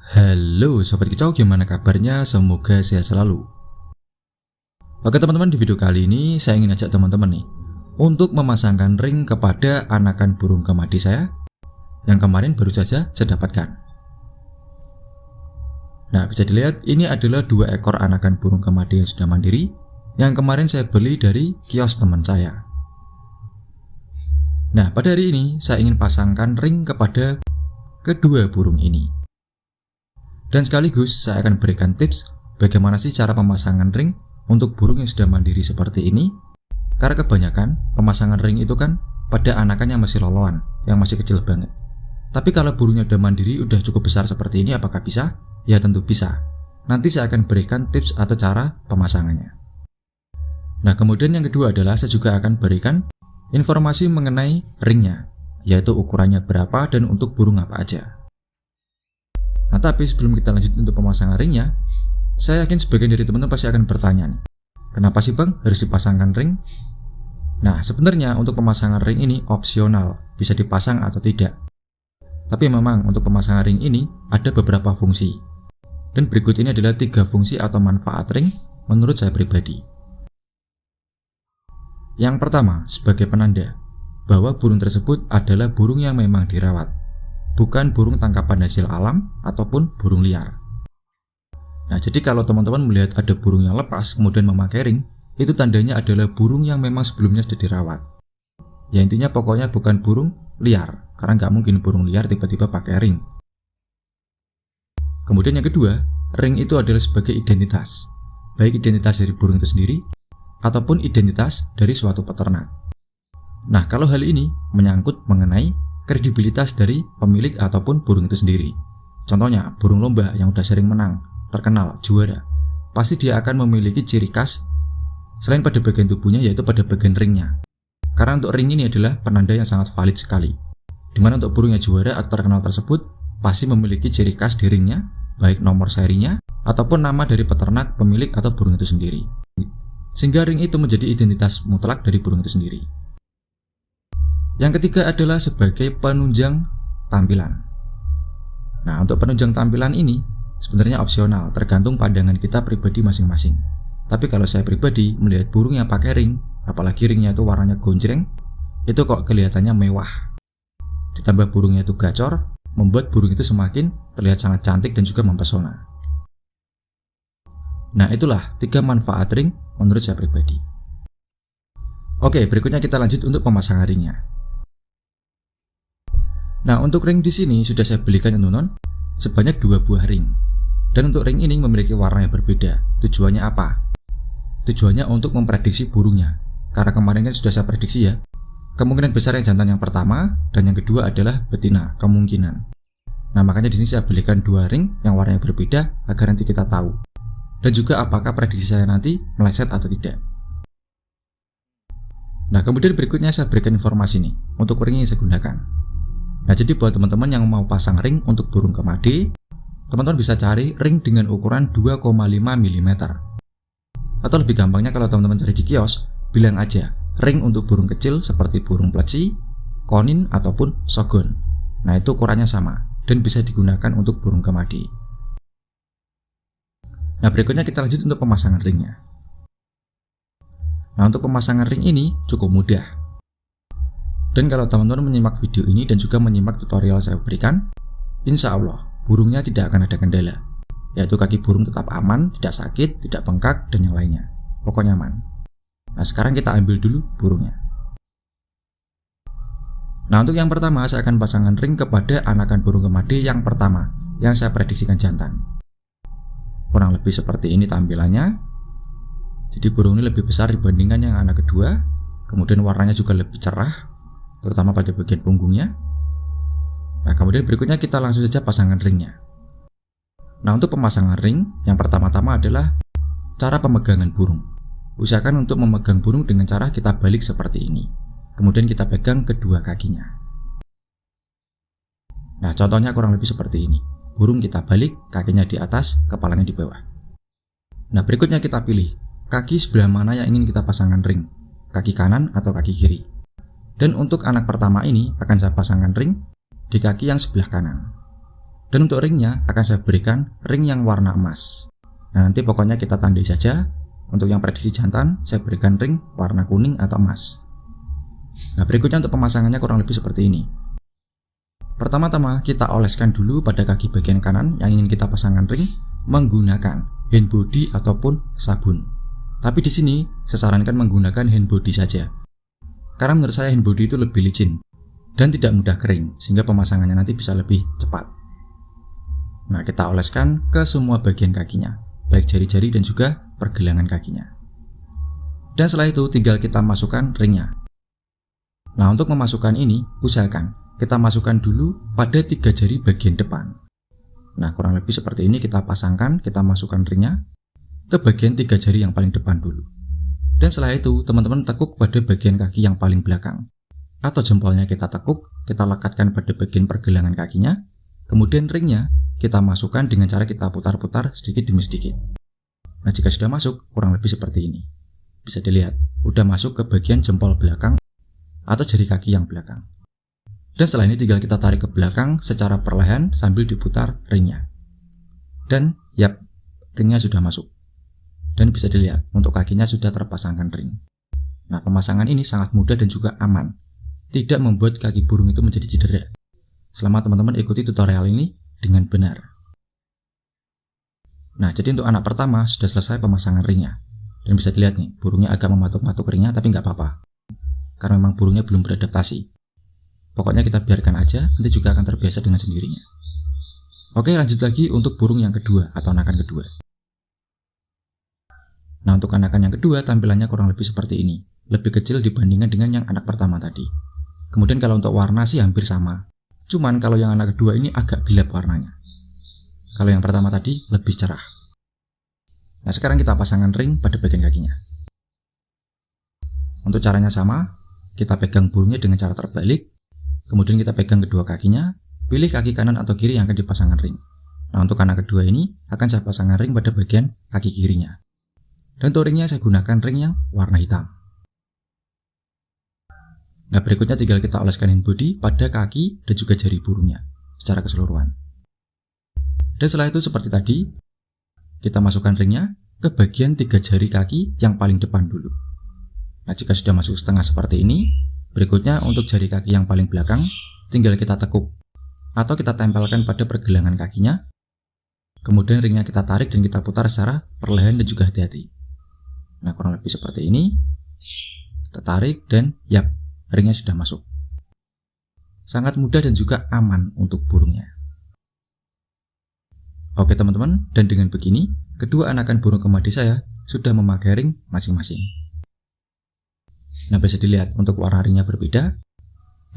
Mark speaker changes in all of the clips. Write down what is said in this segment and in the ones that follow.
Speaker 1: Halo Sobat Kicau, gimana kabarnya? Semoga sehat selalu. Oke teman-teman, di video kali ini saya ingin ajak teman-teman nih untuk memasangkan ring kepada anakan burung kemadi saya yang kemarin baru saja saya dapatkan. Nah, bisa dilihat ini adalah 2 ekor anakan burung kemadi yang sudah mandiri yang kemarin saya beli dari kios teman saya. Nah, pada hari ini saya ingin pasangkan ring kepada kedua burung ini. Dan sekaligus saya akan berikan tips bagaimana sih cara pemasangan ring untuk burung yang sudah mandiri seperti ini. Karena kebanyakan pemasangan ring itu kan pada anakan yang masih loloan, yang masih kecil banget. Tapi kalau burungnya sudah mandiri, udah cukup besar seperti ini, apakah bisa? Ya tentu bisa. Nanti saya akan berikan tips atau cara pemasangannya. Nah, kemudian yang kedua adalah saya juga akan berikan informasi mengenai ringnya, yaitu ukurannya berapa dan untuk burung apa aja. Nah, tapi sebelum kita lanjut untuk pemasangan ringnya, saya yakin sebagian dari teman-teman pasti akan bertanya nih, kenapa sih Bang harus dipasangkan ring? Nah, sebenarnya untuk pemasangan ring ini opsional, bisa dipasang atau tidak. Tapi memang untuk pemasangan ring ini ada beberapa fungsi. Dan berikut ini adalah 3 fungsi atau manfaat ring menurut saya pribadi. Yang pertama, sebagai penanda bahwa burung tersebut adalah burung yang memang dirawat, bukan burung tangkapan hasil alam ataupun burung liar. Nah, jadi kalau teman-teman melihat ada burung yang lepas kemudian memakai ring, itu tandanya adalah burung yang memang sebelumnya sudah dirawat. Ya intinya pokoknya bukan burung liar, karena nggak mungkin burung liar tiba-tiba pakai ring. Kemudian yang kedua, ring itu adalah sebagai identitas, baik identitas dari burung itu sendiri ataupun identitas dari suatu peternak. Nah, kalau hal ini menyangkut mengenai kredibilitas dari pemilik ataupun burung itu sendiri. Contohnya, burung lomba yang udah sering menang, terkenal, juara, pasti dia akan memiliki ciri khas selain pada bagian tubuhnya, yaitu pada bagian ringnya. Karena untuk ring ini adalah penanda yang sangat valid sekali, dimana untuk burung yang juara atau terkenal tersebut pasti memiliki ciri khas di ringnya, baik nomor serinya ataupun nama dari peternak, pemilik atau burung itu sendiri. Sehingga ring itu menjadi identitas mutlak dari burung itu sendiri. Yang ketiga adalah sebagai penunjang tampilan. Nah, untuk penunjang tampilan ini sebenarnya opsional, tergantung pandangan kita pribadi masing-masing. Tapi kalau saya pribadi melihat burung yang pakai ring, apalagi ringnya itu warnanya gonjreng, itu kok kelihatannya mewah. Ditambah burungnya itu gacor, membuat burung itu semakin terlihat sangat cantik dan juga mempesona. Nah, itulah 3 manfaat ring menurut saya pribadi. Oke, berikutnya kita lanjut untuk pemasangan ringnya. Nah, untuk ring di sini sudah saya belikan teman-teman sebanyak 2 buah ring. Dan untuk ring ini memiliki warna yang berbeda. Tujuannya apa? Tujuannya untuk memprediksi burungnya. Karena kemarin kan sudah saya prediksi ya. Kemungkinan besar yang jantan yang pertama dan yang kedua adalah betina, kemungkinan. Nah, makanya di sini saya belikan 2 ring yang warnanya berbeda agar nanti kita tahu. Dan juga apakah prediksi saya nanti meleset atau tidak. Nah, kemudian berikutnya saya berikan informasi nih untuk ring yang saya gunakan. Nah, jadi buat teman-teman yang mau pasang ring untuk burung kemadi, teman-teman bisa cari ring dengan ukuran 2,5 mm. Atau lebih gampangnya kalau teman-teman cari di kios, bilang aja ring untuk burung kecil seperti burung pleci, konin ataupun sogon. Nah, itu ukurannya sama dan bisa digunakan untuk burung kemadi. Nah, berikutnya kita lanjut untuk pemasangan ringnya. Nah, untuk pemasangan ring ini cukup mudah. Dan kalau teman-teman menyimak video ini dan juga menyimak tutorial saya berikan, insya Allah burungnya tidak akan ada kendala, yaitu kaki burung tetap aman, tidak sakit, tidak bengkak, dan yang lainnya. Pokoknya aman. Nah, sekarang kita ambil dulu burungnya. Nah, untuk yang pertama saya akan pasangkan ring kepada anakan burung kemadi yang pertama yang saya prediksikan jantan. Kurang lebih seperti ini tampilannya. Jadi burung ini lebih besar dibandingkan yang anak kedua, kemudian warnanya juga lebih cerah, terutama pada bagian punggungnya. Nah, kemudian berikutnya kita langsung saja pasangkan ringnya. Nah, untuk pemasangan ring yang pertama-tama adalah cara pemegangan burung. Usahakan untuk memegang burung dengan cara kita balik seperti ini. Kemudian kita pegang kedua kakinya. Nah, contohnya kurang lebih seperti ini. Burung kita balik, kakinya di atas, kepalanya di bawah. Nah, berikutnya kita pilih kaki sebelah mana yang ingin kita pasangkan ring, kaki kanan atau kaki kiri. Dan untuk anak pertama ini akan saya pasangkan ring di kaki yang sebelah kanan. Dan untuk ringnya akan saya berikan ring yang warna emas. Nah, nanti pokoknya kita tandai saja. Untuk yang prediksi jantan, saya berikan ring warna kuning atau emas. Nah, berikutnya untuk pemasangannya kurang lebih seperti ini. Pertama-tama kita oleskan dulu pada kaki bagian kanan yang ingin kita pasangkan ring menggunakan hand body ataupun sabun. Tapi di sini saya sarankan menggunakan hand body saja. Karena menurut saya hand body itu lebih licin dan tidak mudah kering, sehingga pemasangannya nanti bisa lebih cepat. Nah, kita oleskan ke semua bagian kakinya, baik jari-jari dan juga pergelangan kakinya. Dan setelah itu tinggal kita masukkan ringnya. Nah, untuk memasukkan ini, usahakan kita masukkan dulu pada 3 jari bagian depan. Nah, kurang lebih seperti ini kita pasangkan, kita masukkan ringnya ke bagian 3 jari yang paling depan dulu. Dan setelah itu, teman-teman tekuk pada bagian kaki yang paling belakang. Atau jempolnya kita tekuk, kita lekatkan pada bagian pergelangan kakinya. Kemudian ringnya kita masukkan dengan cara kita putar-putar sedikit demi sedikit. Nah, jika sudah masuk, kurang lebih seperti ini. Bisa dilihat, udah masuk ke bagian jempol belakang atau jari kaki yang belakang. Dan setelah ini tinggal kita tarik ke belakang secara perlahan sambil diputar ringnya. Dan yap, ringnya sudah masuk. Dan bisa dilihat, untuk kakinya sudah terpasangkan ring. Nah, pemasangan ini sangat mudah dan juga aman. Tidak membuat kaki burung itu menjadi cedera. Selama teman-teman ikuti tutorial ini dengan benar. Nah, jadi untuk anak pertama sudah selesai pemasangan ringnya. Dan bisa dilihat nih, burungnya agak mematuk-matuk ringnya tapi nggak apa-apa. Karena memang burungnya belum beradaptasi. Pokoknya kita biarkan aja, nanti juga akan terbiasa dengan sendirinya. Oke, lanjut lagi untuk burung yang kedua atau anakan kedua. Nah, untuk anakan yang kedua tampilannya kurang lebih seperti ini. Lebih kecil dibandingkan dengan yang anak pertama tadi. Kemudian kalau untuk warna sih hampir sama. Cuman kalau yang anak kedua ini agak gelap warnanya. Kalau yang pertama tadi lebih cerah. Nah, sekarang kita pasangkan ring pada bagian kakinya. Untuk caranya sama, kita pegang burungnya dengan cara terbalik. Kemudian kita pegang kedua kakinya, pilih kaki kanan atau kiri yang akan dipasangkan ring. Nah, untuk anak kedua ini akan saya pasangkan ring pada bagian kaki kirinya. Dan untuk ringnya saya gunakan ring yang warna hitam. Nah, berikutnya tinggal kita oleskan hand body pada kaki dan juga jari burungnya secara keseluruhan. Dan setelah itu seperti tadi, kita masukkan ringnya ke bagian 3 jari kaki yang paling depan dulu. Nah, jika sudah masuk setengah seperti ini, berikutnya untuk jari kaki yang paling belakang, tinggal kita tekuk atau kita tempelkan pada pergelangan kakinya. Kemudian ringnya kita tarik dan kita putar secara perlahan dan juga hati-hati. Nah, kurang lebih seperti ini. Kita tarik dan yap, ringnya sudah masuk. Sangat mudah dan juga aman untuk burungnya. Oke teman-teman, dan dengan begini, kedua anakan burung kemadi saya sudah memakai ring masing-masing. Nah, bisa dilihat untuk warna ringnya berbeda.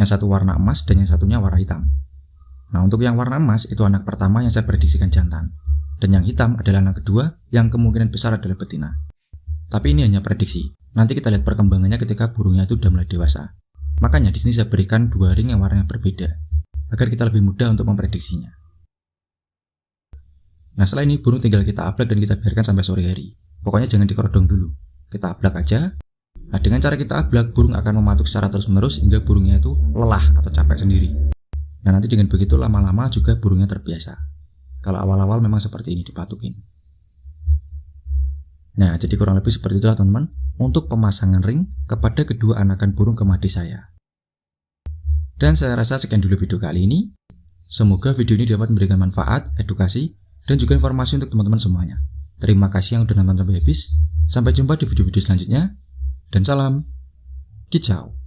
Speaker 1: Yang satu warna emas dan yang satunya warna hitam. Nah, untuk yang warna emas itu anak pertama yang saya prediksikan jantan. Dan yang hitam adalah anak kedua yang kemungkinan besar adalah betina. Tapi ini hanya prediksi. Nanti kita lihat perkembangannya ketika burungnya itu sudah mulai dewasa. Makanya di sini saya berikan 2 ring yang warnanya berbeda agar kita lebih mudah untuk memprediksinya. Nah, setelah ini burung tinggal kita ablak dan kita biarkan sampai sore hari. Pokoknya jangan dikerodong dulu. Kita ablak aja. Nah, dengan cara kita ablak, burung akan mematuk secara terus-menerus hingga burungnya itu lelah atau capek sendiri. Nah, nanti dengan begitu lama-lama juga burungnya terbiasa. Kalau awal-awal memang seperti ini dipatukin. Nah, jadi kurang lebih seperti itulah teman-teman untuk pemasangan ring kepada kedua anakan burung kemadi saya. Dan saya rasa sekian dulu video kali ini. Semoga video ini dapat memberikan manfaat, edukasi, dan juga informasi untuk teman-teman semuanya. Terima kasih yang sudah nonton sampai habis. Sampai jumpa di video-video selanjutnya. Dan salam kicau.